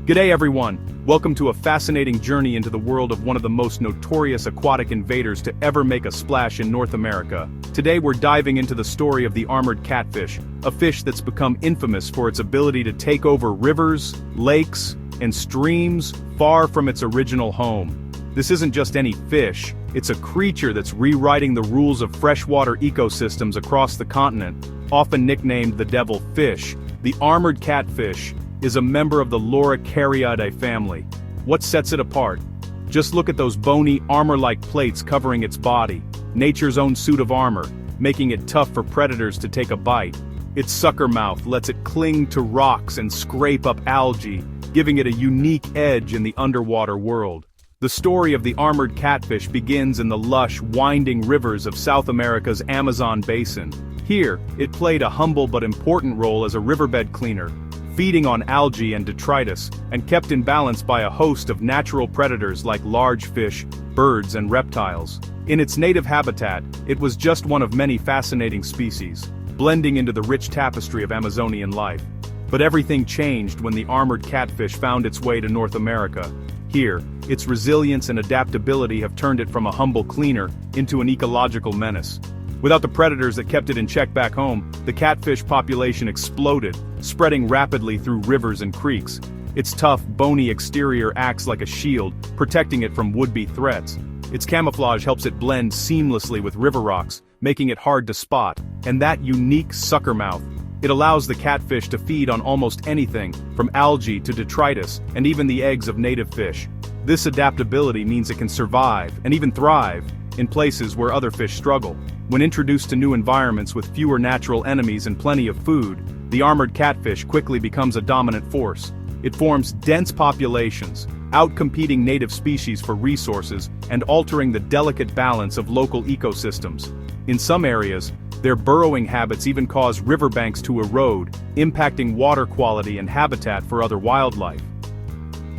G'day everyone! Welcome to a fascinating journey into the world of one of the most notorious aquatic invaders to ever make a splash in North America. Today we're diving into the story of the armored catfish, a fish that's become infamous for its ability to take over rivers, lakes, and streams far from its original home. This isn't just any fish, it's a creature that's rewriting the rules of freshwater ecosystems across the continent. Often nicknamed the devil fish, the armored catfish is a member of the Loricariidae family. What sets it apart? Just look at those bony, armor-like plates covering its body, nature's own suit of armor, making it tough for predators to take a bite. Its sucker mouth lets it cling to rocks and scrape up algae, giving it a unique edge in the underwater world. The story of the armored catfish begins in the lush, winding rivers of South America's Amazon basin. Here, it played a humble but important role as a riverbed cleaner, feeding on algae and detritus, and kept in balance by a host of natural predators like large fish, birds and reptiles. In its native habitat, it was just one of many fascinating species, blending into the rich tapestry of Amazonian life. But everything changed when the armored catfish found its way to North America. Here, its resilience and adaptability have turned it from a humble cleaner into an ecological menace. Without the predators that kept it in check back home, the catfish population exploded, spreading rapidly through rivers and creeks. Its tough, bony exterior acts like a shield, protecting it from would-be threats. Its camouflage helps it blend seamlessly with river rocks, making it hard to spot, and that unique sucker mouth. It allows the catfish to feed on almost anything, from algae to detritus, and even the eggs of native fish. This adaptability means it can survive, and even thrive, in places where other fish struggle. When introduced to new environments with fewer natural enemies and plenty of food, the armored catfish quickly becomes a dominant force. It forms dense populations, outcompeting native species for resources and altering the delicate balance of local ecosystems. In some areas, their burrowing habits even cause riverbanks to erode, impacting water quality and habitat for other wildlife.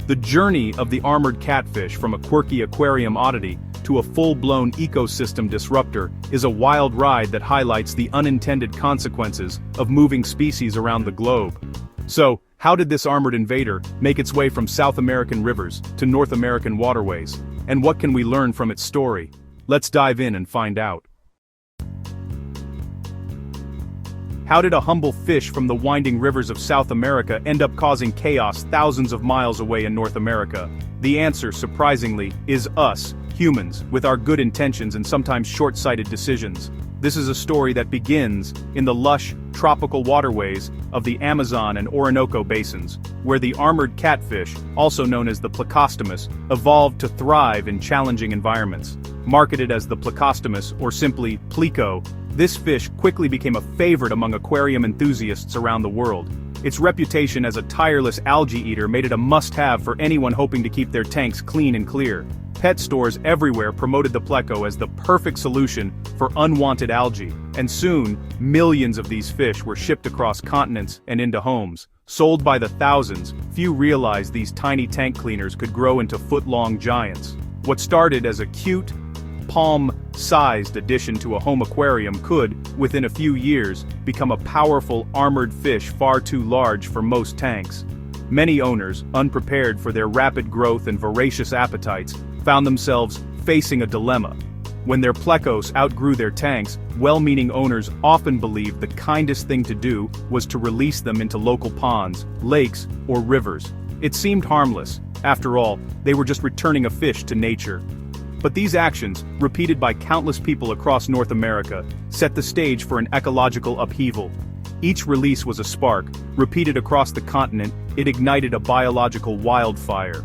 The journey of the armored catfish from a quirky aquarium oddity to a full-blown ecosystem disruptor is a wild ride that highlights the unintended consequences of moving species around the globe. So, how did this armored invader make its way from South American rivers to North American waterways? And what can we learn from its story? Let's dive in and find out. How did a humble fish from the winding rivers of South America end up causing chaos thousands of miles away in North America? The answer, surprisingly, is us, humans, with our good intentions and sometimes short-sighted decisions. This is a story that begins in the lush, tropical waterways of the Amazon and Orinoco basins, where the armored catfish, also known as the plecostomus, evolved to thrive in challenging environments. Marketed as the plecostomus or simply pleco, this fish quickly became a favorite among aquarium enthusiasts around the world. Its reputation as a tireless algae eater made it a must-have for anyone hoping to keep their tanks clean and clear. Pet stores everywhere promoted the pleco as the perfect solution for unwanted algae, and soon, millions of these fish were shipped across continents and into homes. Sold by the thousands, few realized these tiny tank cleaners could grow into foot-long giants. What started as a cute, palm-sized addition to a home aquarium could, within a few years, become a powerful armored fish far too large for most tanks. Many owners, unprepared for their rapid growth and voracious appetites, found themselves facing a dilemma. When their plecos outgrew their tanks, well-meaning owners often believed the kindest thing to do was to release them into local ponds, lakes, or rivers. It seemed harmless. After all, they were just returning a fish to nature. But these actions, repeated by countless people across North America, set the stage for an ecological upheaval. Each release was a spark. Repeated across the continent, it ignited a biological wildfire.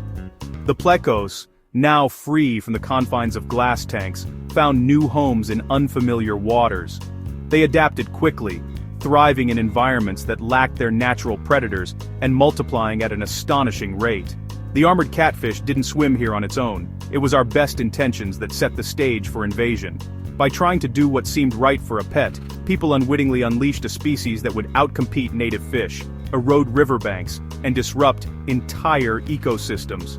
The plecos, now free from the confines of glass tanks, found new homes in unfamiliar waters. They adapted quickly, thriving in environments that lacked their natural predators and multiplying at an astonishing rate. The armored catfish didn't swim here on its own. It was our best intentions that set the stage for invasion. By trying to do what seemed right for a pet, people unwittingly unleashed a species that would outcompete native fish, erode riverbanks, and disrupt entire ecosystems.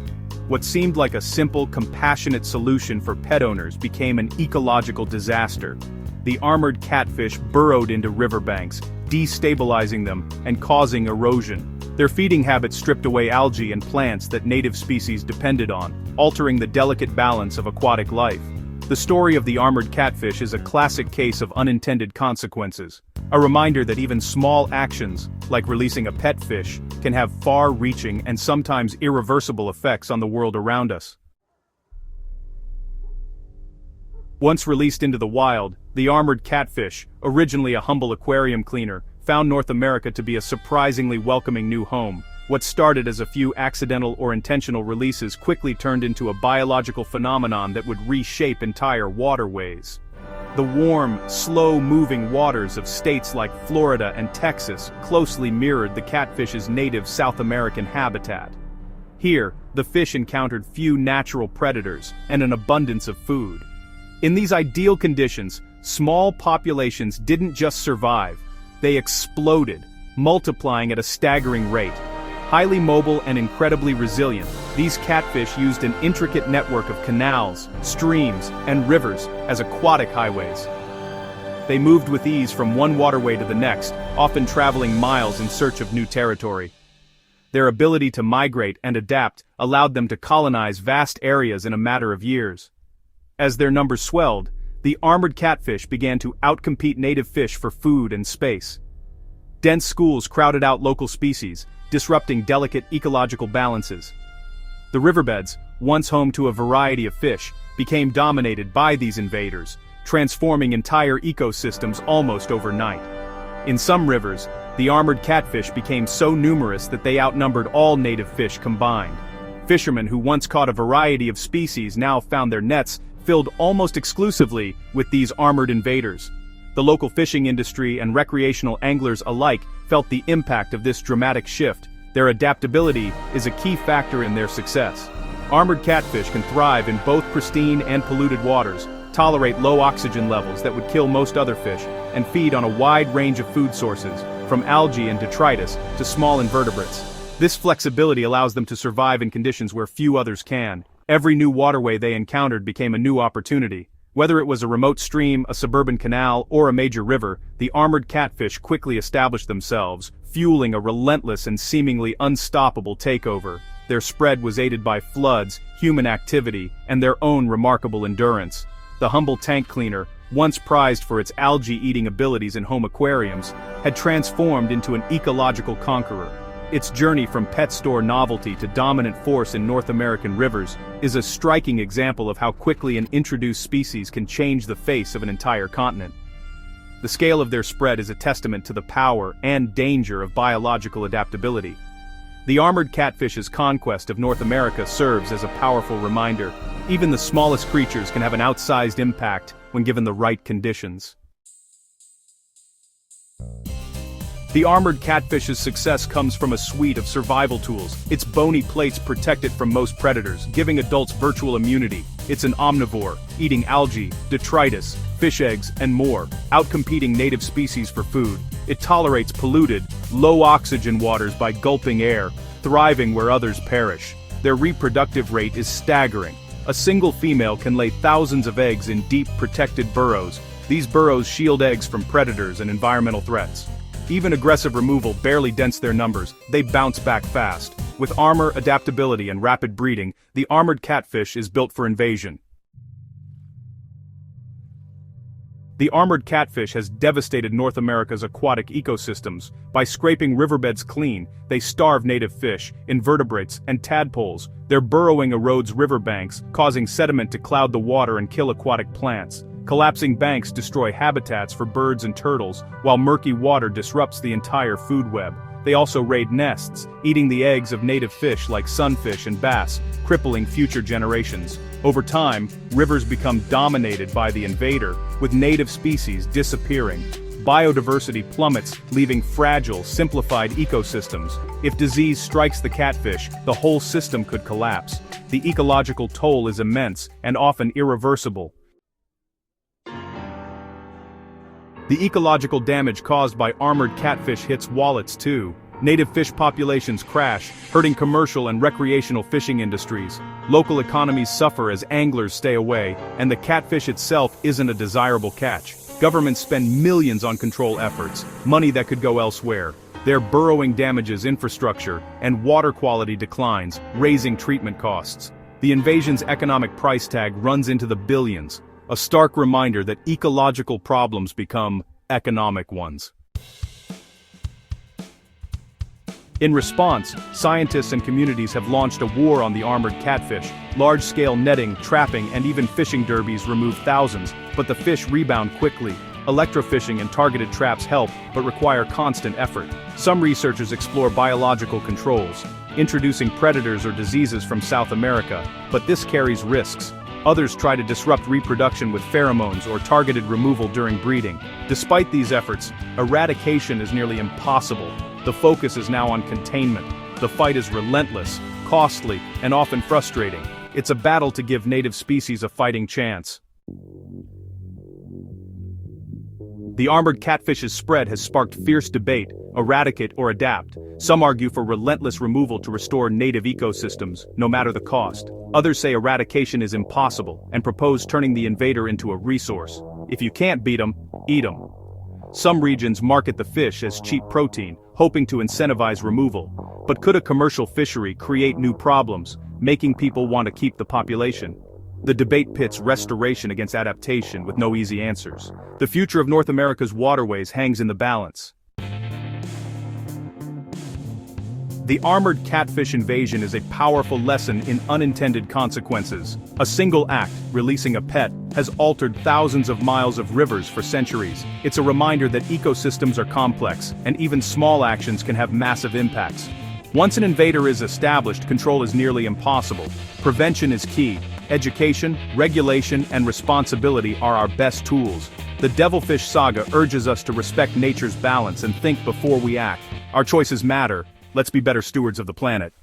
What seemed like a simple, compassionate solution for pet owners became an ecological disaster. The armored catfish burrowed into riverbanks, destabilizing them and causing erosion. Their feeding habits stripped away algae and plants that native species depended on, altering the delicate balance of aquatic life. The story of the armored catfish is a classic case of unintended consequences, a reminder that even small actions, like releasing a pet fish, can have far-reaching and sometimes irreversible effects on the world around us. Once released into the wild, the armored catfish, originally a humble aquarium cleaner, found North America to be a surprisingly welcoming new home. What started as a few accidental or intentional releases quickly turned into a biological phenomenon that would reshape entire waterways. The warm, slow-moving waters of states like Florida and Texas closely mirrored the catfish's native South American habitat. Here, the fish encountered few natural predators and an abundance of food. In these ideal conditions, small populations didn't just survive, they exploded, multiplying at a staggering rate. Highly mobile and incredibly resilient, these catfish used an intricate network of canals, streams, and rivers as aquatic highways. They moved with ease from one waterway to the next, often traveling miles in search of new territory. Their ability to migrate and adapt allowed them to colonize vast areas in a matter of years. As their numbers swelled, the armored catfish began to outcompete native fish for food and space. Dense schools crowded out local species, disrupting delicate ecological balances. The riverbeds, once home to a variety of fish, became dominated by these invaders, transforming entire ecosystems almost overnight. In some rivers, the armored catfish became so numerous that they outnumbered all native fish combined. Fishermen who once caught a variety of species now found their nets filled almost exclusively with these armored invaders. The local fishing industry and recreational anglers alike felt the impact of this dramatic shift. Their adaptability is a key factor in their success. Armored catfish can thrive in both pristine and polluted waters, tolerate low oxygen levels that would kill most other fish, and feed on a wide range of food sources, from algae and detritus to small invertebrates. This flexibility allows them to survive in conditions where few others can. Every new waterway they encountered became a new opportunity. Whether it was a remote stream, a suburban canal, or a major river, the armored catfish quickly established themselves, fueling a relentless and seemingly unstoppable takeover. Their spread was aided by floods, human activity, and their own remarkable endurance. The humble tank cleaner, once prized for its algae-eating abilities in home aquariums, had transformed into an ecological conqueror. Its journey from pet store novelty to dominant force in North American rivers is a striking example of how quickly an introduced species can change the face of an entire continent. The scale of their spread is a testament to the power and danger of biological adaptability. The armored catfish's conquest of North America serves as a powerful reminder. Even the smallest creatures can have an outsized impact when given the right conditions. The armored catfish's success comes from a suite of survival tools. Its bony plates protect it from most predators, giving adults virtual immunity. It's an omnivore, eating algae, detritus, fish eggs, and more, outcompeting native species for food. It tolerates polluted, low-oxygen waters by gulping air, thriving where others perish. Their reproductive rate is staggering. A single female can lay thousands of eggs in deep, protected burrows. These burrows shield eggs from predators and environmental threats. Even aggressive removal barely dents their numbers, they bounce back fast. With armor, adaptability, and rapid breeding, the armored catfish is built for invasion. The armored catfish has devastated North America's aquatic ecosystems. By scraping riverbeds clean, they starve native fish, invertebrates, and tadpoles. Their burrowing erodes riverbanks, causing sediment to cloud the water and kill aquatic plants. Collapsing banks destroy habitats for birds and turtles, while murky water disrupts the entire food web. They also raid nests, eating the eggs of native fish like sunfish and bass, crippling future generations. Over time, rivers become dominated by the invader, with native species disappearing. Biodiversity plummets, leaving fragile, simplified ecosystems. If disease strikes the catfish, the whole system could collapse. The ecological toll is immense and often irreversible. The ecological damage caused by armored catfish hits wallets too. Native fish populations crash, hurting commercial and recreational fishing industries. Local economies suffer as anglers stay away, and the catfish itself isn't a desirable catch. Governments spend millions on control efforts, money that could go elsewhere. Their burrowing damages infrastructure, and water quality declines, raising treatment costs. The invasion's economic price tag runs into the billions, a stark reminder that ecological problems become economic ones. In response, scientists and communities have launched a war on the armored catfish. Large-scale netting, trapping, and even fishing derbies remove thousands, but the fish rebound quickly. Electrofishing and targeted traps help, but require constant effort. Some researchers explore biological controls, introducing predators or diseases from South America, but this carries risks. Others try to disrupt reproduction with pheromones or targeted removal during breeding. Despite these efforts, eradication is nearly impossible. The focus is now on containment. The fight is relentless, costly, and often frustrating. It's a battle to give native species a fighting chance. The armored catfish's spread has sparked fierce debate: eradicate or adapt. Some argue for relentless removal to restore native ecosystems, no matter the cost. Others say eradication is impossible, and propose turning the invader into a resource. If you can't beat them, eat them. Some regions market the fish as cheap protein, hoping to incentivize removal. But could a commercial fishery create new problems, making people want to keep the population? The debate pits restoration against adaptation with no easy answers. The future of North America's waterways hangs in the balance. The armored catfish invasion is a powerful lesson in unintended consequences. A single act, releasing a pet, has altered thousands of miles of rivers for centuries. It's a reminder that ecosystems are complex, and even small actions can have massive impacts. Once an invader is established, control is nearly impossible. Prevention is key. Education, regulation, and responsibility are our best tools. The Devilfish saga urges us to respect nature's balance and think before we act. Our choices matter. Let's be better stewards of the planet.